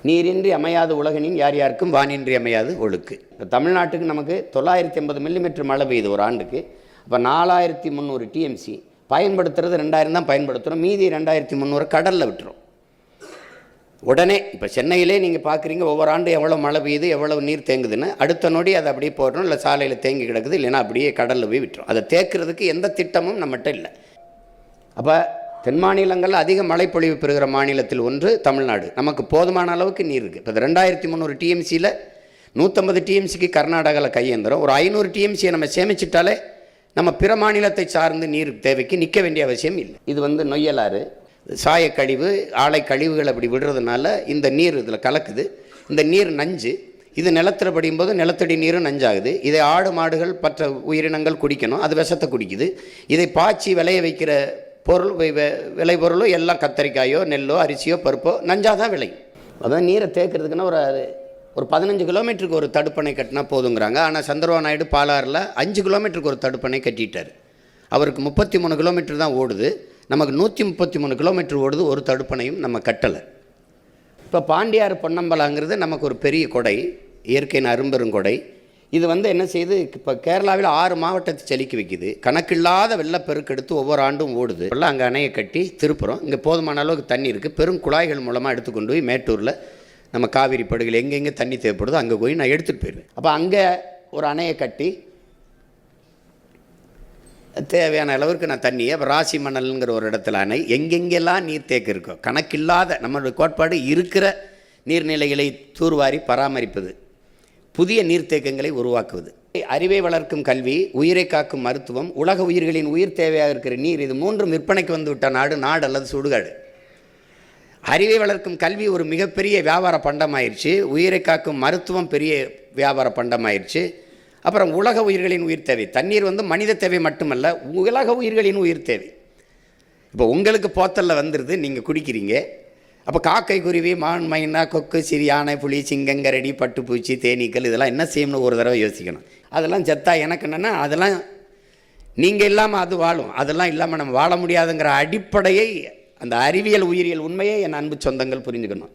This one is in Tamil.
நீரின்றி அமையாது உலகனின் யார் யாருக்கும் வானின்றி அமையாது ஒழுக்கு. தமிழ்நாட்டுக்கு நமக்கு 980 மில்லிமீட்டர் மழை பெய்யுது ஒரு ஆண்டுக்கு. அப்போ 4300 டிஎம்சி பயன்படுத்துறது 2000 தான் பயன்படுத்துகிறோம். மீதி 2300 கடலில் விட்டுரும். உடனே இப்போ சென்னையிலே நீங்கள் பார்க்குறீங்க, ஒவ்வொரு ஆண்டு எவ்வளோ மழை பெய்யுது, எவ்வளோ நீர் தேங்குதுன்னு. அடுத்த நொடி அதை அப்படியே போடுறோம், இல்லை சாலையில் தேங்கி கிடக்குது, இல்லைன்னா அப்படியே கடலில் போய் விட்டுரும். அதை தேக்கிறதுக்கு எந்த திட்டமும் நம்மகிட்ட இல்லை. அப்போ தென் மாநிலங்களில் அதிக மழைப்பொழிவு பெறுகிற மாநிலத்தில் ஒன்று தமிழ்நாடு. நமக்கு போதுமான அளவுக்கு நீர் இருக்குது. இப்போ 2300 டிஎம்சியில் 150 டிஎம்சிக்கு கர்நாடகாவில் கையேந்திரம். ஒரு 500 டிஎம்சியை நம்ம சேமிச்சிட்டாலே நம்ம பிற மாநிலத்தை சார்ந்து நீர் தேவைக்கு நிற்க வேண்டிய அவசியம் இல்லை. இது நொய்யலாறு, சாயக்கழிவு, ஆலை கழிவுகள் அப்படி விடுறதுனால இந்த நீர் இதில் கலக்குது. இந்த நீர் நஞ்சு. இது நிலத்தில் படியும் போது நிலத்தடி நீரும் நஞ்சாகுது. இதை ஆடு மாடுகள் மற்ற உயிரினங்கள் குடிக்கணும், அது விஷத்தை குடிக்குது. இதை பாய்ச்சி விளைய வைக்கிற பொருள் விளைபொருளும் எல்லாம் கத்தரிக்காயோ நெல்லோ அரிசியோ பருப்போ நஞ்சாக தான் விளையும். அதான் நீரை தேக்கிறதுக்குன்னா ஒரு 15 கிலோமீட்டருக்கு ஒரு தடுப்பணை கட்டினா போதுங்கிறாங்க. ஆனால் சந்திரபாபு நாயுடு பாலாறில் 5 கிலோமீட்டருக்கு ஒரு தடுப்பணை கட்டிட்டார். அவருக்கு 33 கிலோமீட்டர் தான் ஓடுது, நமக்கு 133 கிலோமீட்டர் ஓடுது. ஒரு தடுப்பணையும் நம்ம கட்டலை. இப்போ பாண்டியாறு பொன்னம்பலாங்கிறது நமக்கு ஒரு பெரிய கொடை, இயற்கையின் அரும்பெருங்கொடை. இது என்ன செய்யுது, இப்போ கேரளாவில் 6 மாவட்டத்தை செழிக்க வைக்குது. கணக்கில்லாத வெள்ளப்பெருக்கெடுத்து ஒவ்வொரு ஆண்டும் ஓடுது. அங்கே அணையை கட்டி திருப்புறோம். இங்கே போதுமான அளவுக்கு தண்ணி இருக்குது. பெரும் குழாய்கள் மூலமாக எடுத்துக்கொண்டு போய் மேட்டூரில் நம்ம காவிரி படுகையில் எங்கெங்கே தண்ணி தேவைப்படுதோ அங்கே போய் நான் எடுத்துகிட்டு போயிடுவேன். அப்போ அங்கே ஒரு அணையை கட்டி தேவையான அளவுக்கு நான் தண்ணியை, இப்போ ராசி மணல்ங்கிற ஒரு இடத்துல அணை, எங்கெங்கெல்லாம் நீர் தேக்கம் இருக்கோ கணக்கில்லாத நம்மளுடைய கோட்பாடு இருக்கிற நீர்நிலைகளை தூர்வாரி பராமரிப்பது, புதிய நீர்த்தேக்கங்களை உருவாக்குவது. அறிவை வளர்க்கும் கல்வி, உயிரை காக்கும் மருத்துவம், உலக உயிர்களின் உயிர் தேவையாக இருக்கிற நீர், இது மூன்றும் விற்பனைக்கு வந்து விட்ட நாடு அல்லது சுடுகாடு. அறிவை வளர்க்கும் கல்வி ஒரு மிகப்பெரிய வியாபார பண்டமாயிருச்சு. உயிரை காக்கும் மருத்துவம் பெரிய வியாபார பண்டமாயிருச்சு. அப்புறம் உலக உயிர்களின் உயிர் தேவை. தண்ணீர் மனித தேவை மட்டுமல்ல, உலக உயிர்களின் உயிர் தேவை. இப்போ உங்களுக்கு போத்தலில் வந்துடுது, நீங்கள் குடிக்கிறீங்க. அப்போ காக்கை, குருவி, மான், மைனா, கொக்கு, சிறு யானை, புலி, சிங்கங்கரடி, பட்டுப்பூச்சி, தேனீக்கள் இதெல்லாம் என்ன செய்யணும்னு ஒரு தடவை யோசிக்கணும். அதெல்லாம் செத்தா எனக்கு என்னென்னா, அதெல்லாம் நீங்கள் இல்லாமல் அது வாழும், அதெல்லாம் இல்லாமல் நம்ம வாழ முடியாதுங்கிற அடிப்படையை, அந்த அறிவியல் உயிரியல் உண்மையை என் அன்பு சொந்தங்கள் புரிஞ்சுக்கணும்.